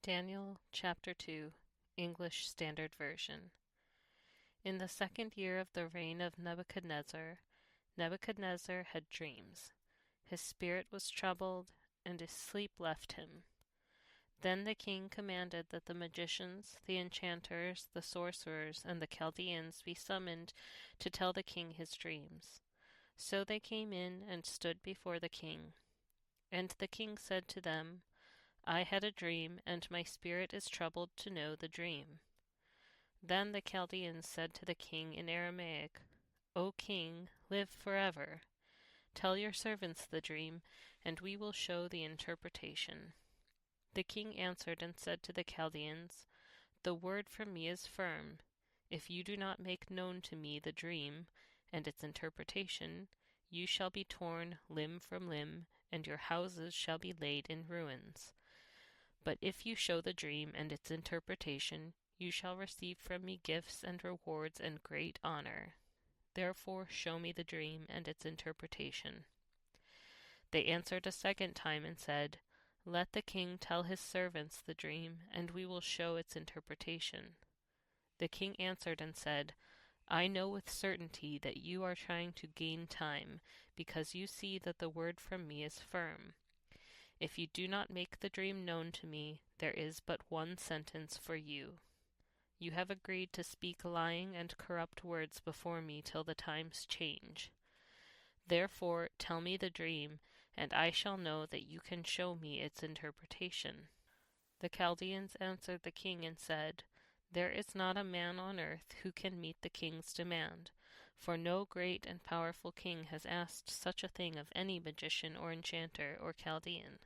Daniel chapter 2, English Standard Version. In the 2nd year of the reign of Nebuchadnezzar, Nebuchadnezzar had dreams. His spirit was troubled, and his sleep left him. Then the king commanded that the magicians, the enchanters, the sorcerers, and the Chaldeans be summoned to tell the king his dreams. So they came in and stood before the king. And the king said to them, I had a dream, and my spirit is troubled to know the dream. Then the Chaldeans said to the king in Aramaic, O king, live forever. Tell your servants the dream, and we will show the interpretation. The king answered and said to the Chaldeans, The word from me is firm. If you do not make known to me the dream and its interpretation, you shall be torn limb from limb, and your houses shall be laid in ruins. But if you show the dream and its interpretation, you shall receive from me gifts and rewards and great honor. Therefore show me the dream and its interpretation. They answered a second time and said, Let the king tell his servants the dream, and we will show its interpretation. The king answered and said, I know with certainty that you are trying to gain time, because you see that the word from me is firm. If you do not make the dream known to me, there is but one sentence for you. You have agreed to speak lying and corrupt words before me till the times change. Therefore tell me the dream, and I shall know that you can show me its interpretation. The Chaldeans answered the king and said, There is not a man on earth who can meet the king's demand, for no great and powerful king has asked such a thing of any magician or enchanter or Chaldean.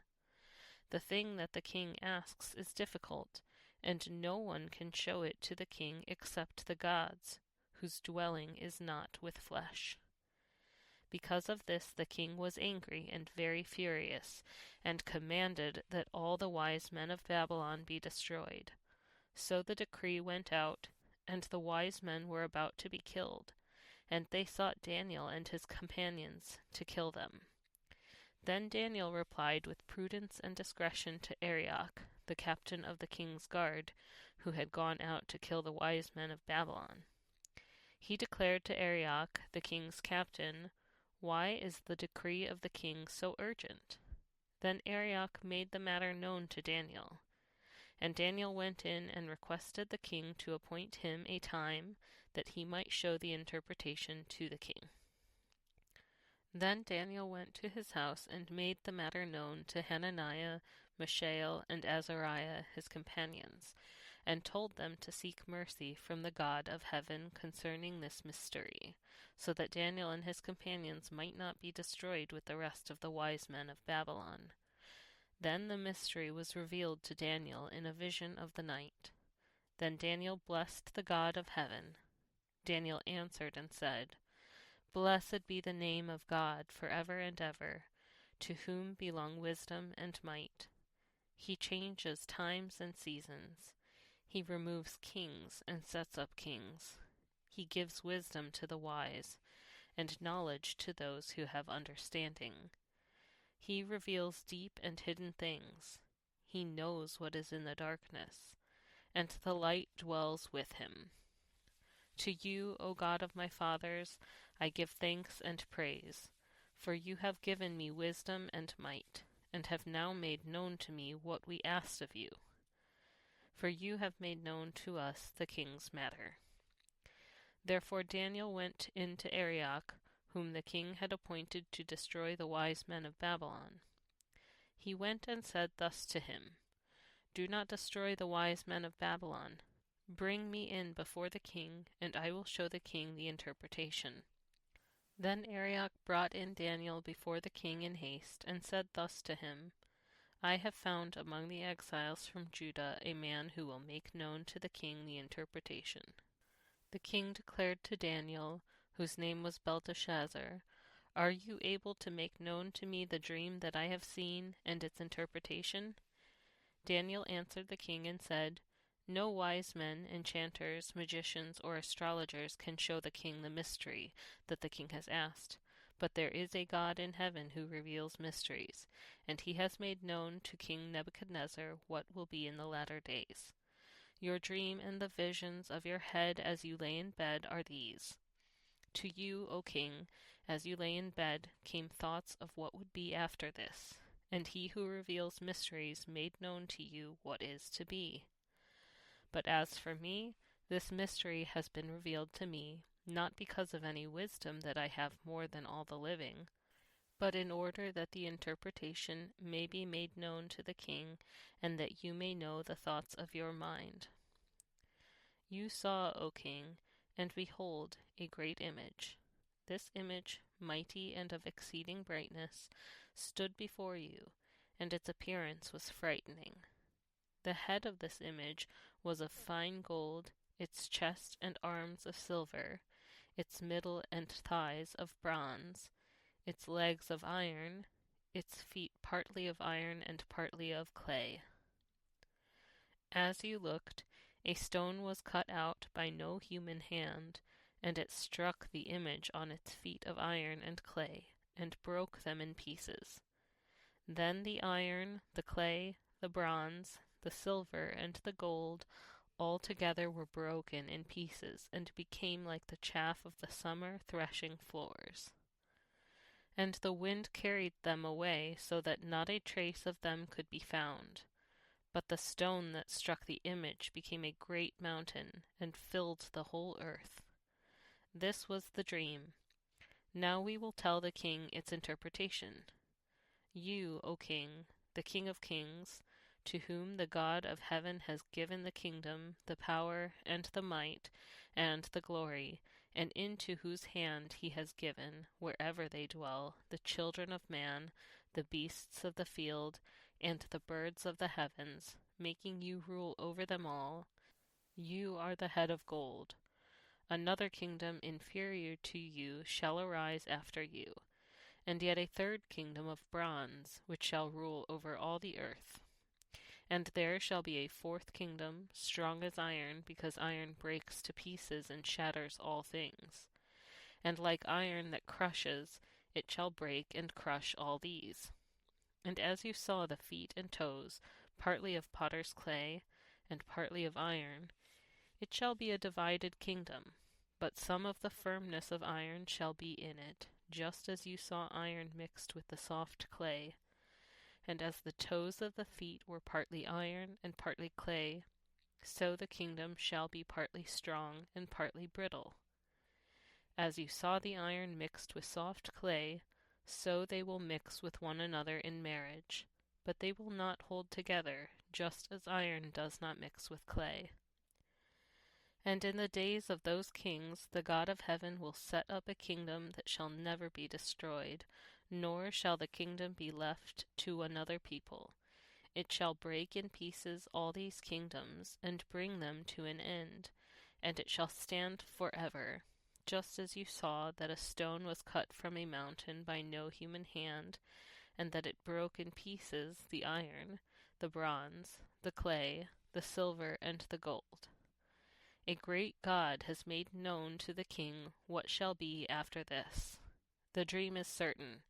The thing that the king asks is difficult, and no one can show it to the king except the gods, whose dwelling is not with flesh. Because of this the king was angry and very furious, and commanded that all the wise men of Babylon be destroyed. So the decree went out, and the wise men were about to be killed, and they sought Daniel and his companions to kill them. Then Daniel replied with prudence and discretion to Arioch, the captain of the king's guard, who had gone out to kill the wise men of Babylon. He declared to Arioch, the king's captain, Why is the decree of the king so urgent? Then Arioch made the matter known to Daniel. And Daniel went in and requested the king to appoint him a time that he might show the interpretation to the king. Then Daniel went to his house and made the matter known to Hananiah, Mishael, and Azariah his companions, and told them to seek mercy from the God of heaven concerning this mystery, so that Daniel and his companions might not be destroyed with the rest of the wise men of Babylon. Then the mystery was revealed to Daniel in a vision of the night. Then Daniel blessed the God of heaven. Daniel answered and said, Blessed be the name of God forever and ever, to whom belong wisdom and might. He changes times and seasons. He removes kings and sets up kings. He gives wisdom to the wise, and knowledge to those who have understanding. He reveals deep and hidden things. He knows what is in the darkness, and the light dwells with him. To you, O God of my fathers, I give thanks and praise, for you have given me wisdom and might, and have now made known to me what we asked of you. For you have made known to us the king's matter. Therefore Daniel went in to Arioch, whom the king had appointed to destroy the wise men of Babylon. He went and said thus to him, Do not destroy the wise men of Babylon. Bring me in before the king, and I will show the king the interpretation. Then Arioch brought in Daniel before the king in haste, and said thus to him, I have found among the exiles from Judah a man who will make known to the king the interpretation. The king declared to Daniel, whose name was Belteshazzar, Are you able to make known to me the dream that I have seen, and its interpretation? Daniel answered the king and said, No wise men, enchanters, magicians, or astrologers can show the king the mystery that the king has asked, But there is a God in heaven who reveals mysteries, and he has made known to King Nebuchadnezzar what will be in the latter days. Your dream and the visions of your head as you lay in bed are these. To you, O king, as you lay in bed, came thoughts of what would be after this, and he who reveals mysteries made known to you what is to be. But as for me, this mystery has been revealed to me, not because of any wisdom that I have more than all the living, but in order that the interpretation may be made known to the king, and that you may know the thoughts of your mind. You saw, O king, and behold, a great image. This image, mighty and of exceeding brightness, stood before you, and its appearance was frightening. The head of this image was of fine gold, its chest and arms of silver, its middle and thighs of bronze, its legs of iron, its feet partly of iron and partly of clay. As you looked, a stone was cut out by no human hand, and it struck the image on its feet of iron and clay, and broke them in pieces. Then the iron, the clay, the bronze, the silver, and the gold all together were broken in pieces, and became like the chaff of the summer threshing floors. And the wind carried them away, so that not a trace of them could be found. But the stone that struck the image became a great mountain, and filled the whole earth. This was the dream. Now we will tell the king its interpretation. You, O king, the King of kings, to whom the God of heaven has given the kingdom, the power, and the might, and the glory, and into whose hand he has given, wherever they dwell, the children of man, the beasts of the field, and the birds of the heavens, making you rule over them all. You are the head of gold. Another kingdom inferior to you shall arise after you, and yet a third kingdom of bronze, which shall rule over all the earth. And there shall be a fourth kingdom, strong as iron, because iron breaks to pieces and shatters all things. And like iron that crushes, it shall break and crush all these. And as you saw the feet and toes, partly of potter's clay, and partly of iron, it shall be a divided kingdom, but some of the firmness of iron shall be in it, just as you saw iron mixed with the soft clay. And as the toes of the feet were partly iron and partly clay, so the kingdom shall be partly strong and partly brittle. As you saw the iron mixed with soft clay, so they will mix with one another in marriage, but they will not hold together, just as iron does not mix with clay. And in the days of those kings the God of heaven will set up a kingdom that shall never be destroyed, nor shall the kingdom be left to another people. It shall break in pieces all these kingdoms, and bring them to an end, and it shall stand forever, just as you saw that a stone was cut from a mountain by no human hand, and that it broke in pieces the iron, the bronze, the clay, the silver, and the gold. A great God has made known to the king what shall be after this. The dream is certain,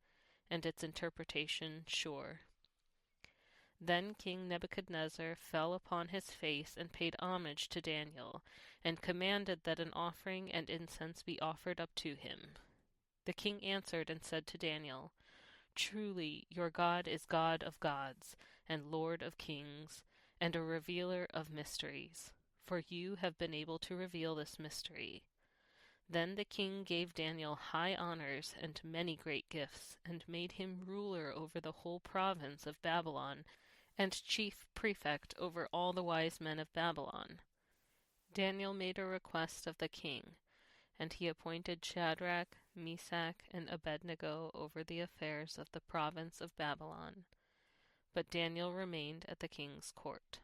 and its interpretation sure. Then King Nebuchadnezzar fell upon his face and paid homage to Daniel, and commanded that an offering and incense be offered up to him. The king answered and said to Daniel, Truly your God is God of gods, and Lord of kings, and a revealer of mysteries, for you have been able to reveal this mystery. Then the king gave Daniel high honors and many great gifts, and made him ruler over the whole province of Babylon, and chief prefect over all the wise men of Babylon. Daniel made a request of the king, and he appointed Shadrach, Meshach, and Abednego over the affairs of the province of Babylon. But Daniel remained at the king's court.